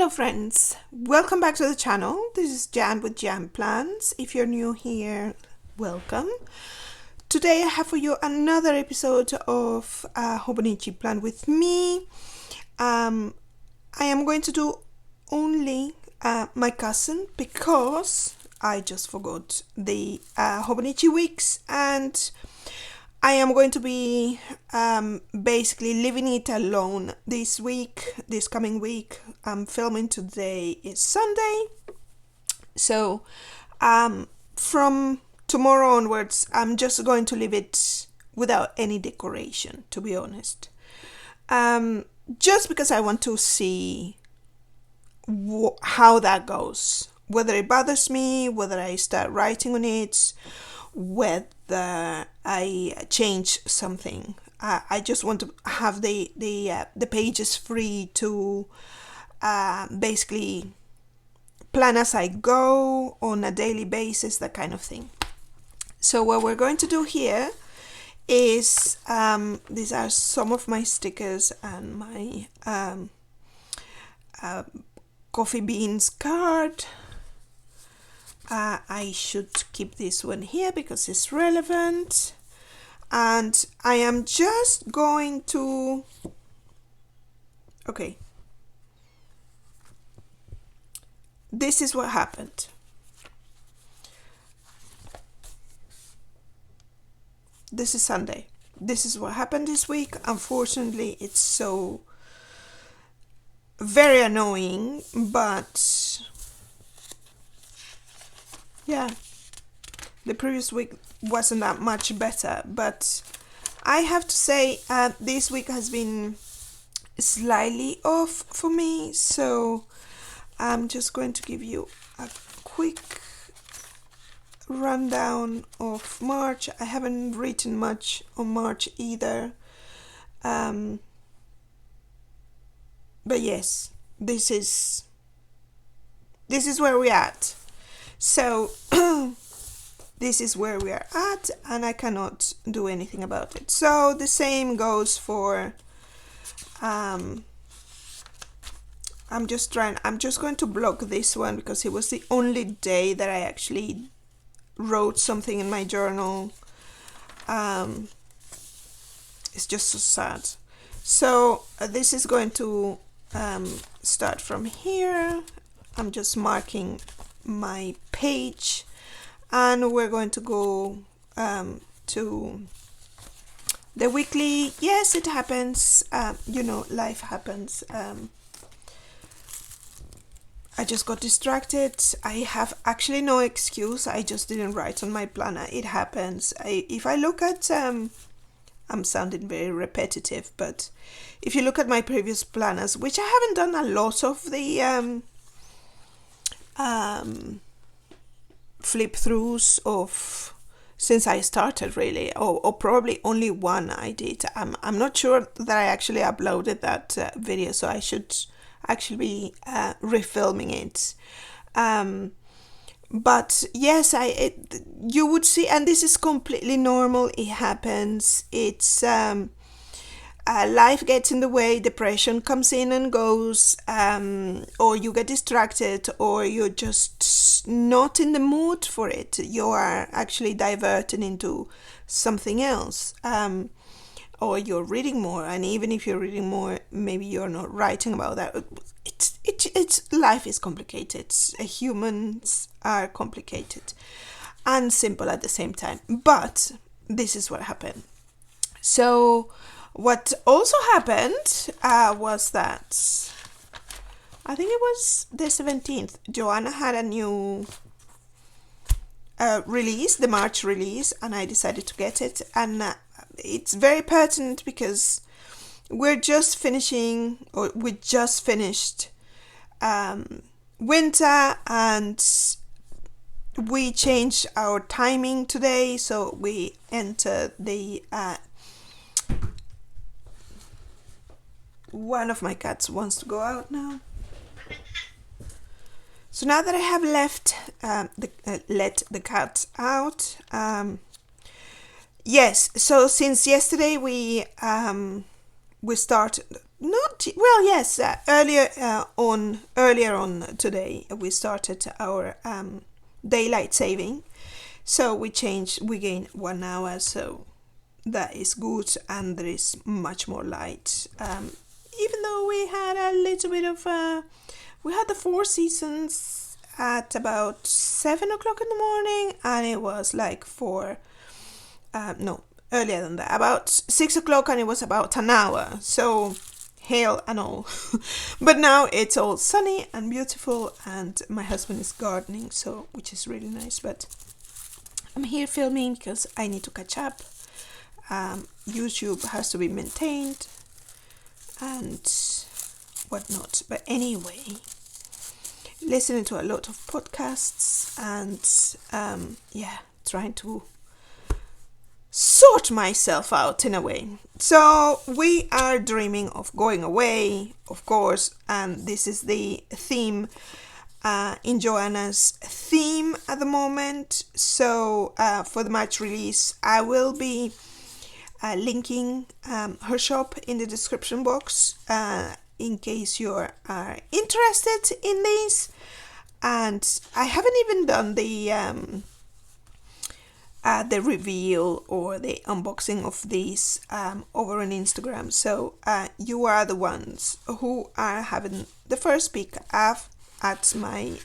Hello friends, welcome back to the channel. This is Jan with Yiann.Plans. If you're new here, welcome. Today I have for you another episode of Hobonichi Plan with me. I am going to do only my cousin because I just forgot the Hobonichi weeks, and I am going to be basically leaving it alone this week, this coming week. I'm filming today is Sunday. So from tomorrow onwards, I'm just going to leave it without any decoration, to be honest. Just because I want to see how that goes. Whether it bothers me, whether I start writing on it, whether I change something. I just want to have the pages free to basically plan as I go on a daily basis, that kind of thing. So what we're going to do here is these are some of my stickers and my coffee beans card. I should keep this one here because it's relevant, and I am just going to, okay, this is what happened. This is Sunday. This is what happened this week. Unfortunately, it's so very annoying, but yeah, the previous week wasn't that much better, but I have to say this week has been slightly off for me, so I'm just going to give you a quick rundown of March. I haven't written much on March either, but yes, this is where we're at. So this is where we are at, and I cannot do anything about it. So the same goes for I'm just going to block this one because it was the only day that I actually wrote something in my journal. It's just so sad. So this is going to start from here. I'm just marking my page, and we're going to go to the weekly. Yes, it happens, you know, life happens. I just got distracted. I have actually no excuse. I just didn't write on my planner. It happens. If I look at I'm sounding very repetitive, but if you look at my previous planners, which I haven't done a lot of the flip throughs of since I started, really, or probably only one I did. I'm not sure that I actually uploaded that video, so I should actually be refilming it. But yes, you would see, and this is completely normal. It happens. It's life gets in the way, depression comes in and goes, or you get distracted, or you're just not in the mood for it. You are actually diverted into something else, or you're reading more, and even if you're reading more, maybe you're not writing about that. It's life is complicated. Humans are complicated and simple at the same time. But this is what happened. So what also happened was that I think it was the 17th, Joanna had a new release, the March release, and I decided to get it. And it's very pertinent because we just finished winter, and we changed our timing today, so we enter the one of my cats wants to go out now. So now that I have let the cat out, yes, so since yesterday we started not well. Yes, earlier on today we started our daylight saving, so we gain 1 hour, so that is good, and there is much more light. Even though we had a little bit of we had the Four Seasons at about 7 o'clock in the morning, and it was like no, earlier than that, about 6 o'clock, and it was about an hour, so hail and all. But now it's all sunny and beautiful, and my husband is gardening, so which is really nice. But I'm here filming because I need to catch up. YouTube has to be maintained and whatnot. But anyway, listening to a lot of podcasts and trying to sort myself out in a way. So we are dreaming of going away, of course, and this is the theme in Joanna's theme at the moment. So for the March release, I will be linking her shop in the description box in case you are interested in these. And I haven't even done the reveal or the unboxing of these over on Instagram. So you are the ones who are having the first peek at my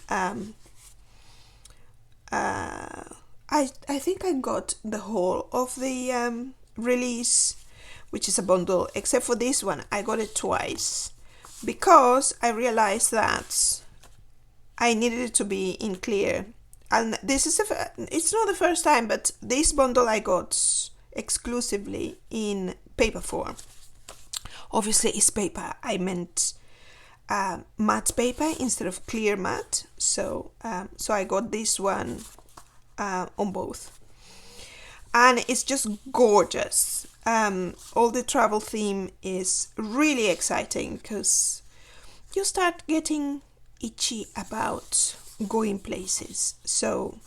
I think I got the whole of the release, which is a bundle, except for this one. I got it twice because I realized that I needed it to be in clear. And this is it's not the first time, but this bundle I got exclusively in paper form. Obviously it's paper. I meant matte paper instead of clear matte. So I got this one on both. And it's just gorgeous. All the travel theme is really exciting because you start getting itchy about going places. So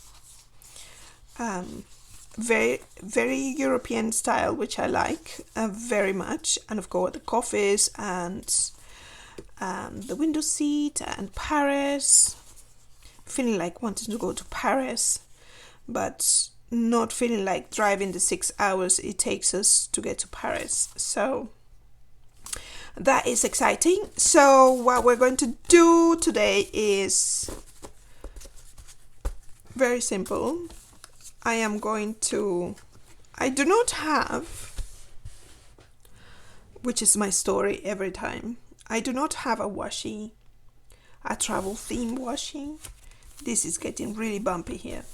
very, very European style, which I like very much. And of course the coffees and the window seat and Paris. Feeling like wanting to go to Paris, but not feeling like driving the 6 hours it takes us to get to Paris. So that is exciting. So what we're going to do today is very simple. I do not have, which is my story every time, I do not have a travel theme washi. This is getting really bumpy here.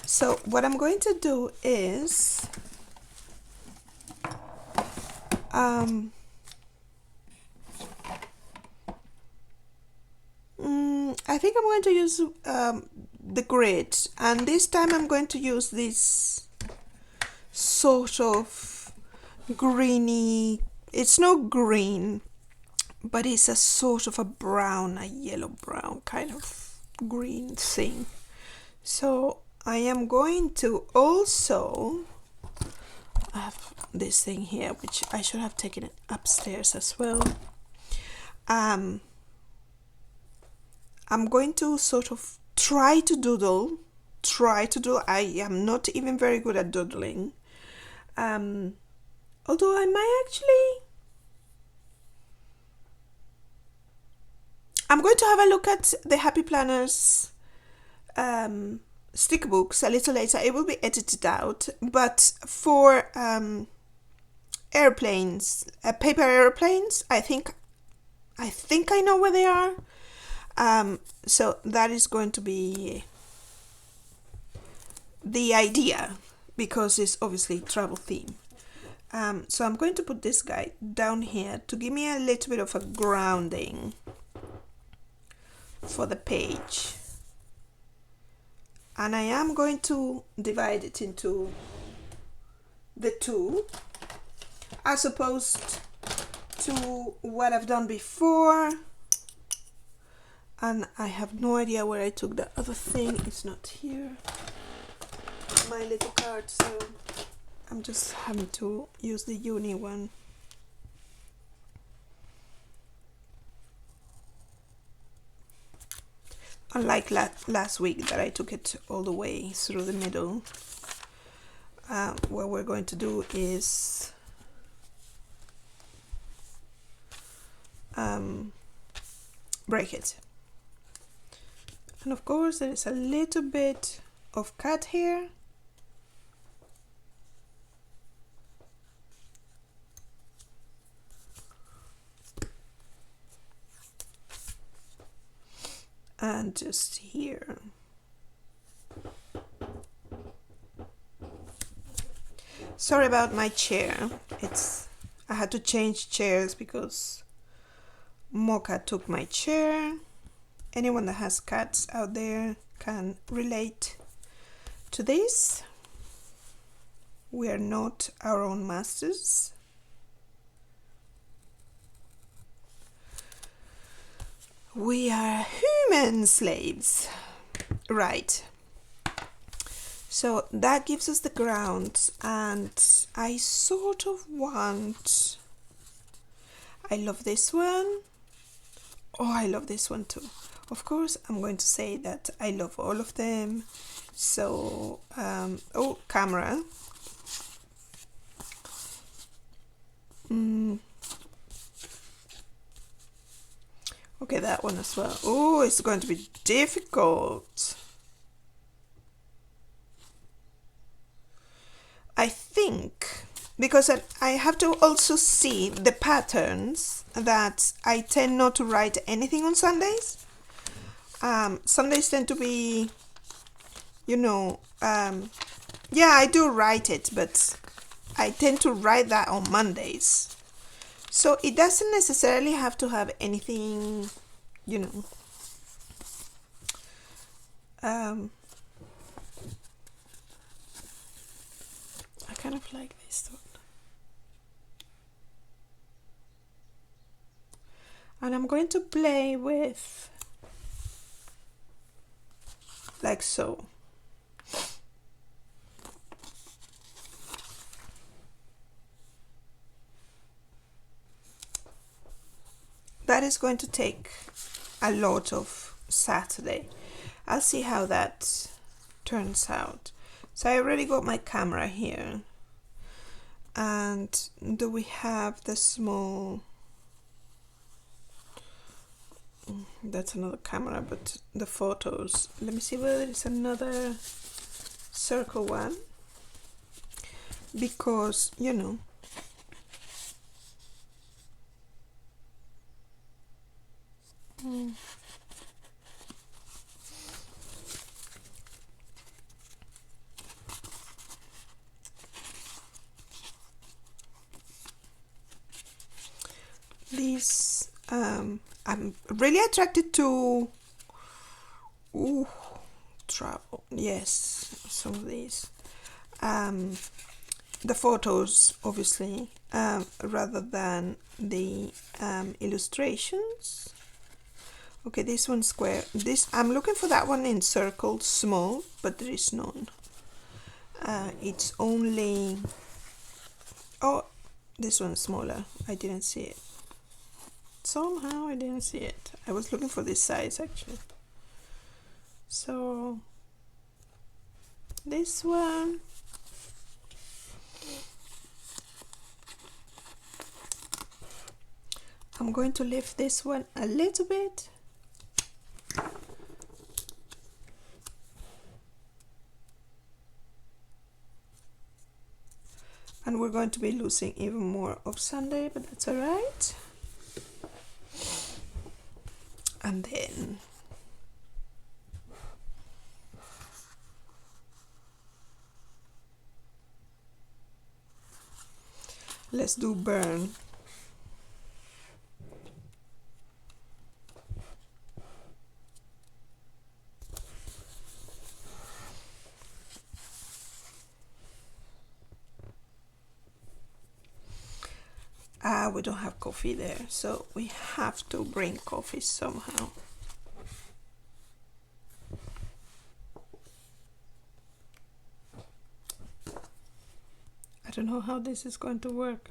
So what I'm going to do is I think I'm going to use the grid, and this time I'm going to use this sort of greeny, it's not green, but it's a sort of a yellow brown kind of green thing. So I am going to also have this thing here, which I should have taken it upstairs as well. I'm going to sort of try to doodle. I am not even very good at doodling. Although I might actually, I'm going to have a look at the Happy Planners sticker books a little later. It will be edited out, but for airplanes, paper airplanes, I think I know where they are. So that is going to be the idea, because it's obviously travel theme. So I'm going to put this guy down here to give me a little bit of a grounding for the page. And I am going to divide it into the two, as opposed to what I've done before. And I have no idea where I took the other thing. It's not here, my little card, so I'm just having to use the uni one. unlike last week that I took it all the way through the middle. What we're going to do is break it. And of course there is a little bit of cut here. And just here. Sorry about my chair. I had to change chairs because Mocha took my chair. Anyone that has cats out there can relate to this. We are not our own masters. We are human slaves. Right. So that gives us the ground, and I sort of want... I love this one. Oh, I love this one too. Of course, I'm going to say that I love all of them. So, oh, camera. Okay, that one as well. Oh, it's going to be difficult. I think, because I have to also see the patterns that I tend not to write anything on Sundays. Sundays tend to be, you know, yeah, I do write it, but I tend to write that on Mondays. So it doesn't necessarily have to have anything, you know, I kind of like this one. And I'm going to play with like so. That is going to take a lot of Saturday. I'll see how that turns out. So I already got my camera here. And do we have the small... That's another camera, but the photos. Let me see whether there is another circle one. Because, you know, these, I'm really attracted to travel. Yes, some of these. The photos, obviously, rather than the illustrations. Okay, this one's square. This, I'm looking for that one in circle, small, but there is none. It's only... Oh, this one's smaller. I didn't see it. Somehow I didn't see it. I was looking for this size actually. So this one, I'm going to lift this one a little bit. And we're going to be losing even more of Sunday, but that's all right. And then let's do burn. We don't have coffee there, so we have to bring coffee somehow. I don't know how this is going to work.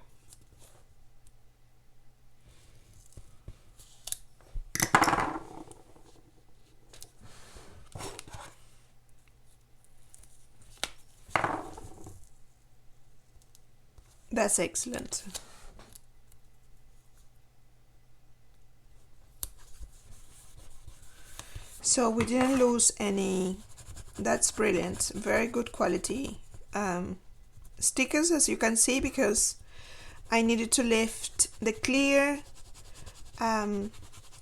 That's excellent. So we didn't lose any. That's brilliant. Very good quality stickers, as you can see, because I needed to lift the clear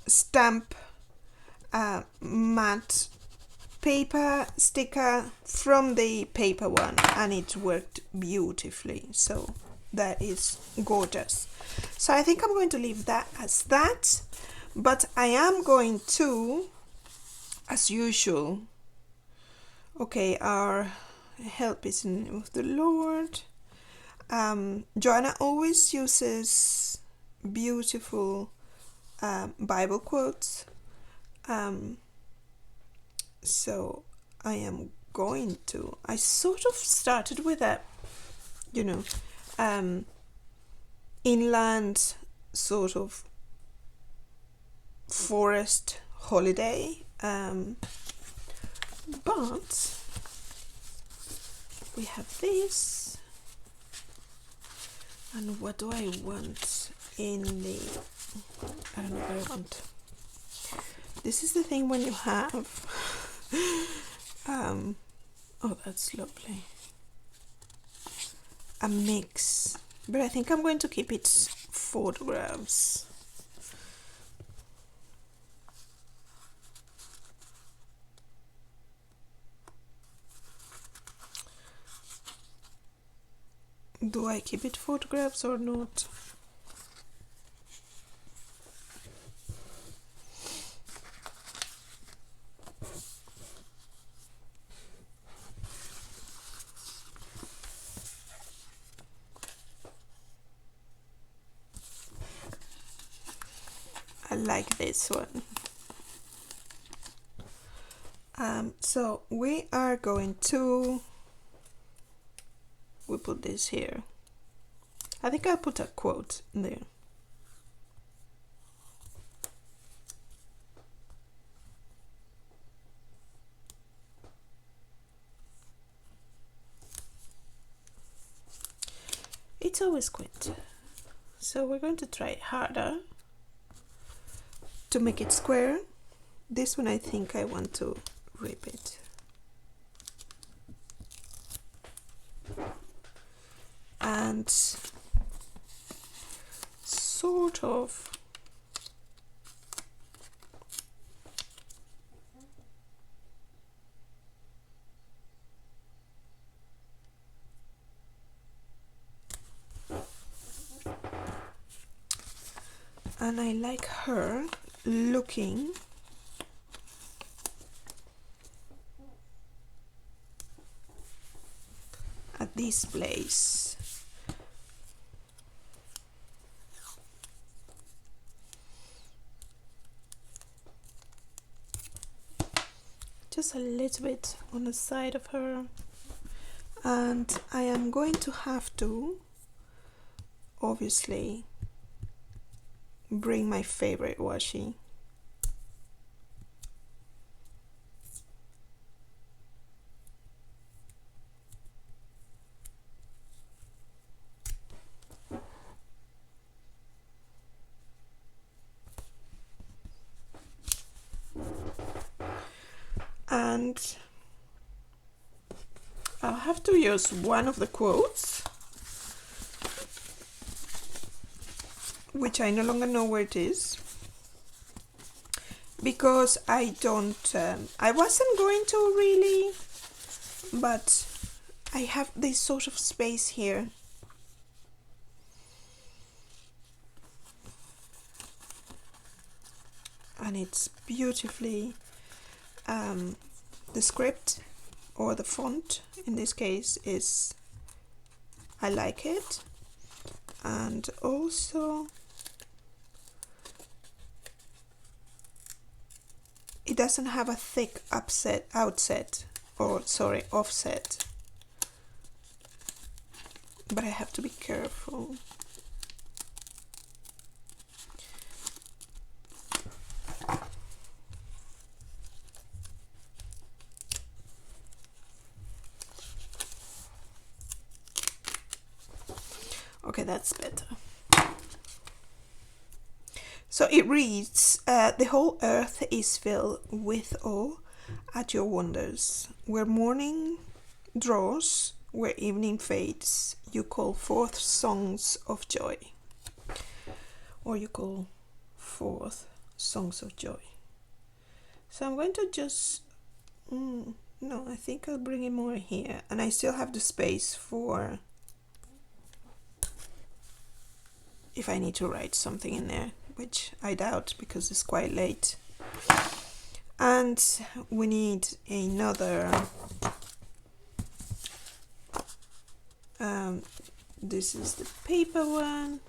stamp matte paper sticker from the paper one, and it worked beautifully. So that is gorgeous. So I think I'm going to leave that as that, but I am going to, as usual, okay, our help is in the name of the Lord. Joanna always uses beautiful Bible quotes. So I am going to, I sort of started with a, you know, inland sort of forest holiday, but we have this, and what do I want in the, I don't know what I want. This is the thing when you have oh, that's lovely, a mix, but I think I'm going to keep it photographs. Do I keep it photographs or not? I like this one. So we are going to, we put this here. I think I'll put a quote there. It's always quit. So we're going to try harder to make it square. This one I think I want to rip it. And sort of and I like her looking at this place. Just a little bit on the side of her, and I am going to have to obviously bring my favorite washi. And I'll have to use one of the quotes, which I no longer know where it is, because I don't, I wasn't going to really, but I have this sort of space here. And it's beautifully, the script or the font in this case is, I like it, and also it doesn't have a thick offset, but I have to be careful. Okay, that's better. So it reads, the whole earth is filled with awe at your wonders. Where morning draws, where evening fades, you call forth songs of joy. Or you call forth songs of joy. So I'm going to just, no, I think I'll bring it more here. And I still have the space for, if I need to write something in there, which I doubt because it's quite late. And we need another, this is the paper one.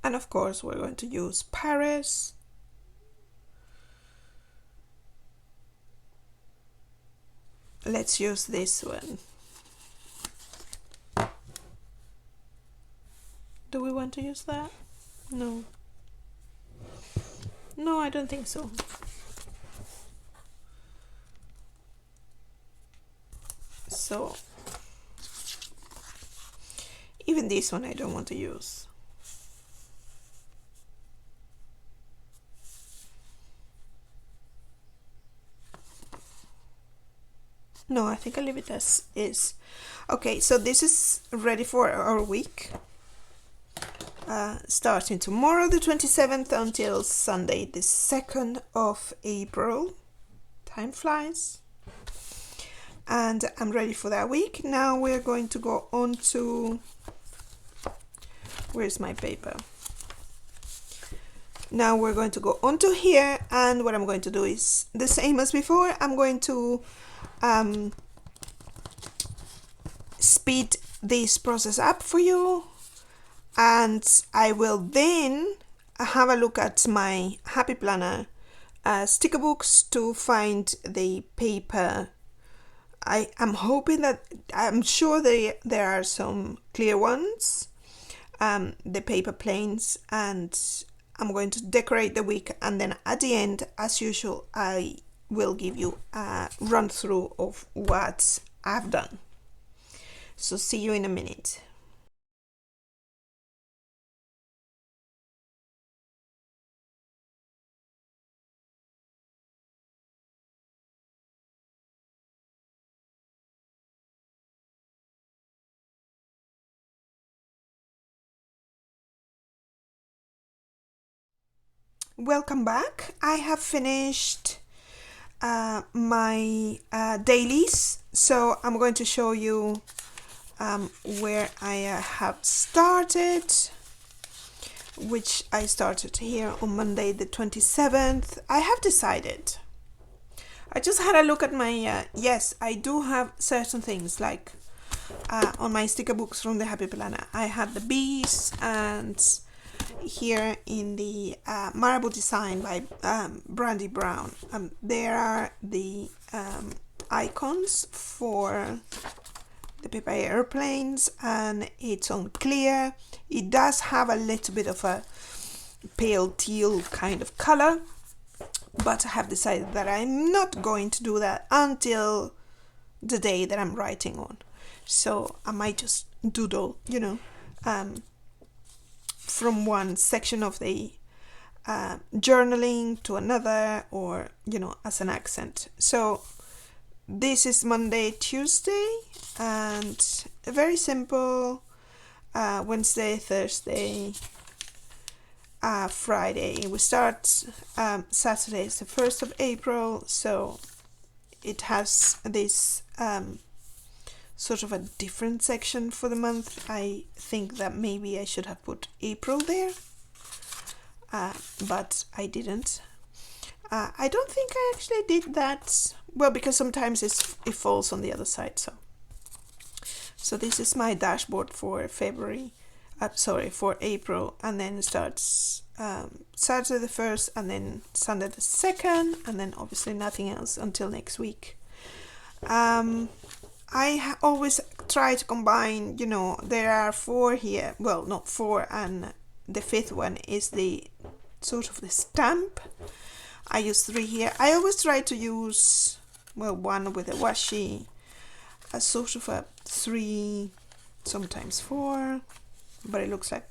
And of course we're going to use Paris. Let's use this one. Do we want to use that? No. No, I don't think so. So, even this one I don't want to use. No, I think I'll leave it as is. Okay, so this is ready for our week. Starting tomorrow the 27th until Sunday the 2nd of April. Time flies. And I'm ready for that week. Now we're going to go on to, where's my paper? Now we're going to go onto here, and what I'm going to do is the same as before. I'm going to speed this process up for you, and I will then have a look at my Happy Planner sticker books to find the paper. I'm hoping that, I'm sure there are some clear ones, the paper planes, and I'm going to decorate the week, and then at the end, as usual, I will give you a run through of what I've done. So see you in a minute. Welcome back. I have finished my dailies, so I'm going to show you where I have started, which I started here on Monday the 27th. I have decided, I just had a look at my, yes, I do have certain things like on my sticker books from the Happy Planner. I had the bees, and here in the marble design by Brandy Brown, there are the icons for the paper airplanes, and it's on clear. It does have a little bit of a pale teal kind of color, but I have decided that I'm not going to do that until the day that I'm writing on. So I might just doodle, you know, from one section of the journaling to another, or, you know, as an accent. So this is Monday, Tuesday, and very simple. Wednesday, Thursday, Friday. We start Saturday is the 1st of April, so it has this sort of a different section for the month. I think that maybe I should have put April there, but I didn't. I don't think I actually did that, well, because sometimes it falls on the other side. So this is my dashboard for February, for April, and then it starts Saturday the 1st, and then Sunday the 2nd, and then obviously nothing else until next week. I always try to combine, you know, there are 4 here, well, not 4, and the 5th one is the sort of the stamp. I use 3 here. I always try to use, well, 1 with a washi, a sort of a 3, sometimes 4, but it looks like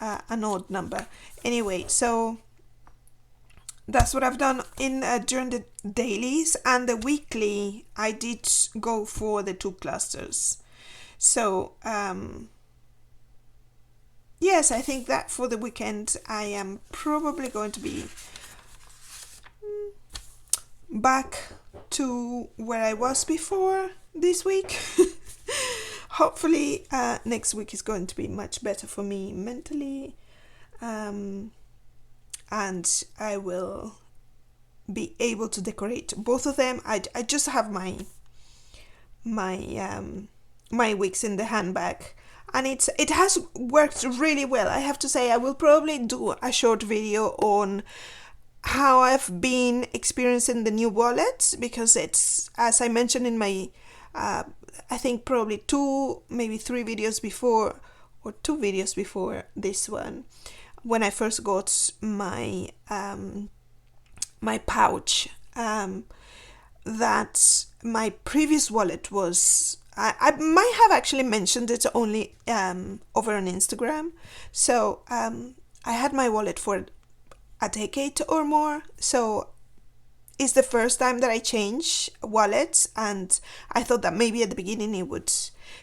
an odd number. Anyway, so that's what I've done in during the dailies, and the weekly I did go for the 2 clusters. So yes, I think that for the weekend I am probably going to be back to where I was before this week. Hopefully next week is going to be much better for me mentally, and I will be able to decorate both of them. I just have my wigs in the handbag, and it has worked really well. I have to say, I will probably do a short video on how I've been experiencing the new wallet, because it's, as I mentioned in my I think probably 2, maybe 3 videos before, or 2 videos before this one, when I first got my my pouch, that my previous wallet was, I might have actually mentioned it only over on Instagram. So I had my wallet for a decade or more, so it's the first time that I change wallets, and I thought that maybe at the beginning it would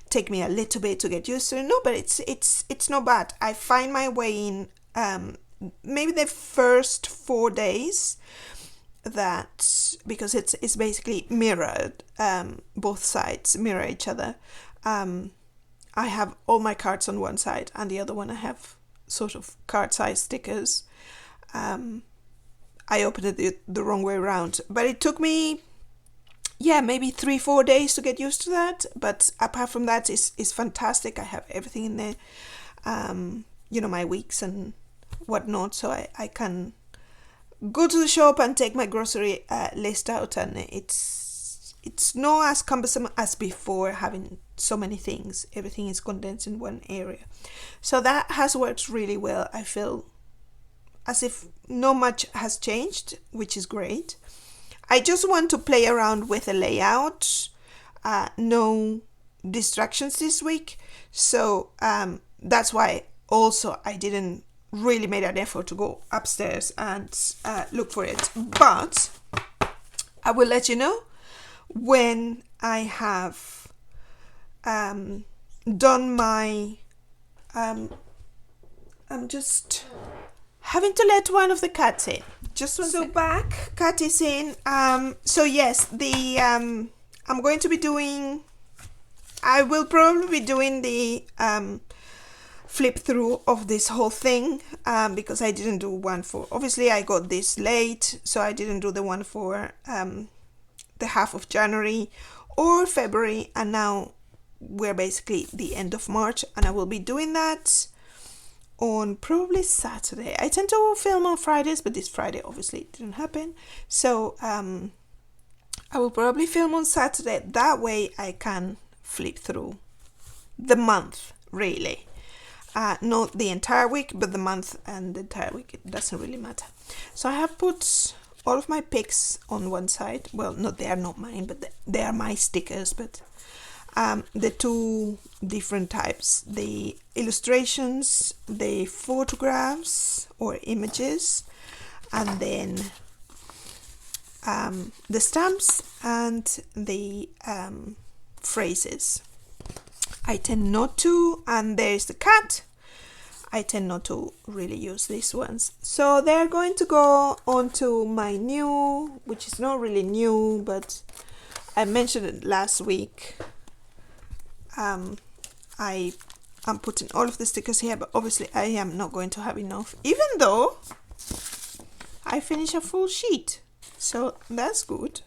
take me a little bit to get used to it. No, but it's not bad. I find my way in maybe the first 4 days, that because it's basically mirrored, both sides mirror each other. I have all my cards on one side, and the other one I have sort of card size stickers. I opened it the wrong way around, but it took me, maybe 3-4 days to get used to that. But apart from that, it's fantastic. I have everything in there, my weeks and whatnot, so I can go to the shop and take my grocery list out, and it's not as cumbersome as before, having so many things. Everything is condensed in one area, so that has worked really well. I feel as if not much has changed, which is great. I just want to play around with the layout, no distractions this week, so that's why also I didn't really made an effort to go upstairs and look for it. But I will let you know when I have done my I'm just having to let one of the cats in. Just one second. Back, cat is in. So yes, the I'm going to be doing, I will probably be doing the flip through of this whole thing, because I didn't do one for, obviously I got this late, so I didn't do the one for the half of January or February, and now we're basically the end of March, and I will be doing that on probably Saturday. I tend to film on Fridays, but this Friday obviously it didn't happen, so I will probably film on Saturday. That way I can flip through the month, really. Not the entire week, but the month and the entire week. It doesn't really matter. So I have put all of my pics on one side. Well, they are not mine, but they are my stickers. But the 2 different types, the illustrations, the photographs or images, and then the stamps and the phrases. I tend not to, and there's the cat. I tend not to really use these ones. So they're going to go onto my new, which is not really new, but I mentioned it last week. I'm putting all of the stickers here, but obviously I am not going to have enough, even though I finish a full sheet. So that's good.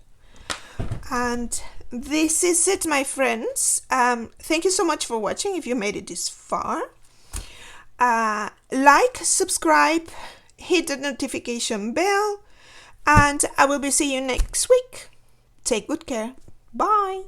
And this is it, my friends. Thank you so much for watching if you made it this far. Like, subscribe, hit the notification bell, and I will be seeing you next week. Take good care. Bye.